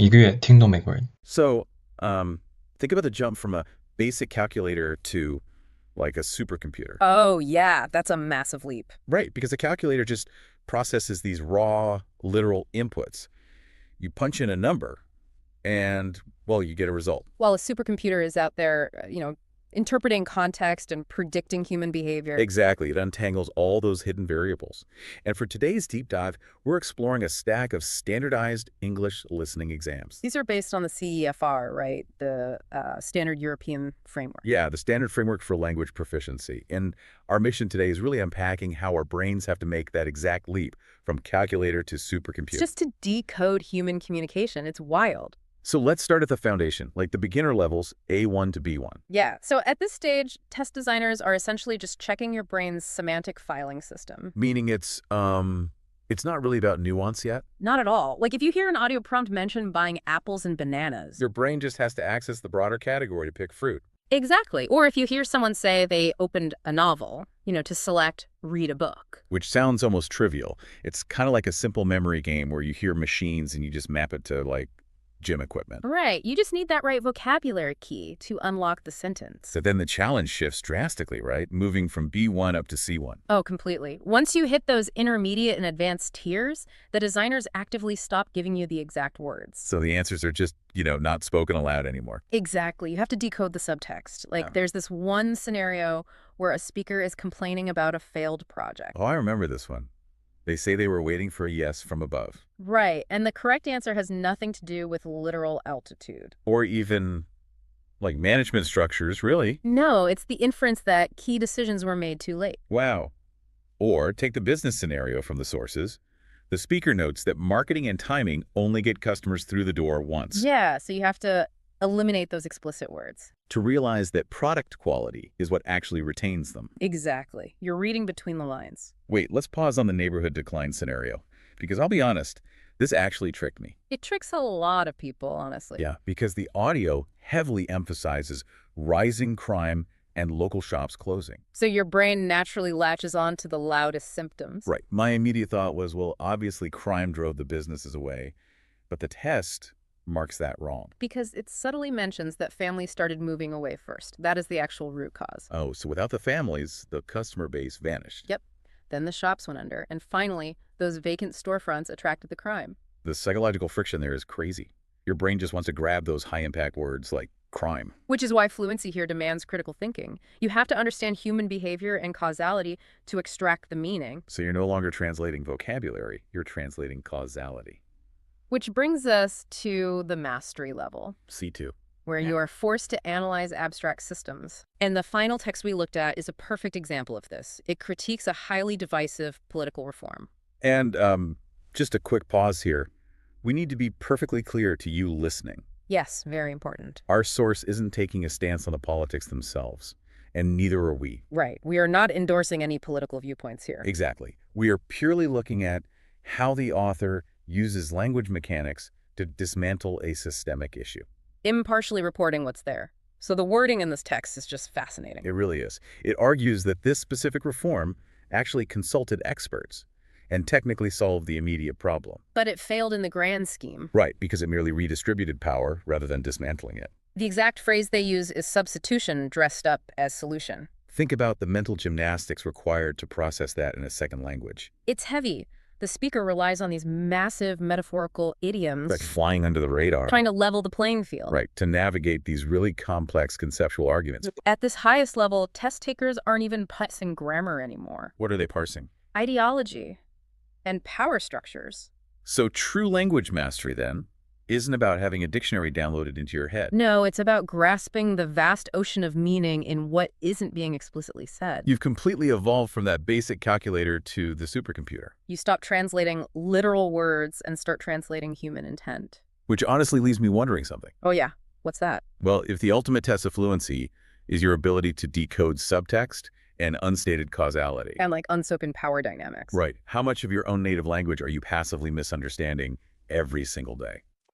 一个月听懂美国人。So, think about the jump from a basic calculator to like a supercomputer. Oh, yeah, that's a massive leap. Right, because a calculator just processes these raw, literal inputs. You punch in a number and, well, you get a result. While a supercomputer is out there, interpreting context and predicting human behavior. Exactly. It untangles all those hidden variables. And for today's deep dive, we're exploring a stack of standardized English listening exams. These are based on the CEFR, right? The Standard European Framework. Yeah, the standard framework for language proficiency. And our mission today is really unpacking how our brains have to make that exact leap from calculator to supercomputer. Just to decode human communication. It's wild. So let's start at the foundation, like the beginner levels, A1 to B1. Yeah, so at this stage, test designers are essentially just checking your brain's semantic filing system. Meaning it's not really about nuance yet. Not at all. Like if you hear an audio prompt mention buying apples and bananas. Your brain just has to access the broader category to pick fruit. Exactly. Or if you hear someone say they opened a novel, to select read a book. Which sounds almost trivial. It's kind of like a simple memory game where you hear machines and you just map it to, like, gym equipment. Right. You just need that right vocabulary key to unlock the sentence. So then the challenge shifts drastically, right? Moving from B1 up to C1. Oh, completely. Once you hit those intermediate and advanced tiers, the designers actively stop giving you the exact words. So the answers are just, not spoken aloud anymore. Exactly. You have to decode the subtext. Like there's this one scenario where a speaker is complaining about a failed project. Oh, I remember this one. They say they were waiting for a yes from above. Right, and the correct answer has nothing to do with literal altitude. Or even, like, management structures, really. No, it's the inference that key decisions were made too late. Wow. Or take the business scenario from the sources. The speaker notes that marketing and timing only get customers through the door once. Yeah, so you have to eliminate those explicit words. To realize that product quality is what actually retains them. Exactly. You're reading between the lines. Wait, let's pause on the neighborhood decline scenario. Because I'll be honest, this actually tricked me. It tricks a lot of people, honestly. Yeah, because the audio heavily emphasizes rising crime and local shops closing. So your brain naturally latches on to the loudest symptoms. Right. My immediate thought was, well, obviously crime drove the businesses away. But the test marks that wrong. Because it subtly mentions that families started moving away first. That is the actual root cause. Oh, so without the families, the customer base vanished. Yep. Then the shops went under. And finally, those vacant storefronts attracted the crime. The psychological friction there is crazy. Your brain just wants to grab those high-impact words like crime. Which is why fluency here demands critical thinking. You have to understand human behavior and causality to extract the meaning. So you're no longer translating vocabulary, you're translating causality. Which brings us to the mastery level. C2. Where you are forced to analyze abstract systems. And the final text we looked at is a perfect example of this. It critiques a highly divisive political reform. And just a quick pause here. We need to be perfectly clear to you listening. Yes, very important. Our source isn't taking a stance on the politics themselves, and neither are we. Right. We are not endorsing any political viewpoints here. Exactly. We are purely looking at how the author uses language mechanics to dismantle a systemic issue. Impartially reporting what's there. So the wording in this text is just fascinating. It really is. It argues that this specific reform actually consulted experts and technically solved the immediate problem. But it failed in the grand scheme. Right, because it merely redistributed power rather than dismantling it. The exact phrase they use is substitution dressed up as solution. Think about the mental gymnastics required to process that in a second language. It's heavy. The speaker relies on these massive metaphorical idioms. Like flying under the radar. Trying to level the playing field. Right, to navigate these really complex conceptual arguments. At this highest level, test takers aren't even parsing grammar anymore. What are they parsing? Ideology and power structures. So true language mastery, then, isn't about having a dictionary downloaded into your head. No, it's about grasping the vast ocean of meaning in what isn't being explicitly said. You've completely evolved from that basic calculator to the supercomputer. You stop translating literal words and start translating human intent. Which honestly leaves me wondering something. Oh yeah, what's that? Well, if the ultimate test of fluency is your ability to decode subtext and unstated causality. And like unspoken power dynamics. Right. How much of your own native language are you passively misunderstanding every single day?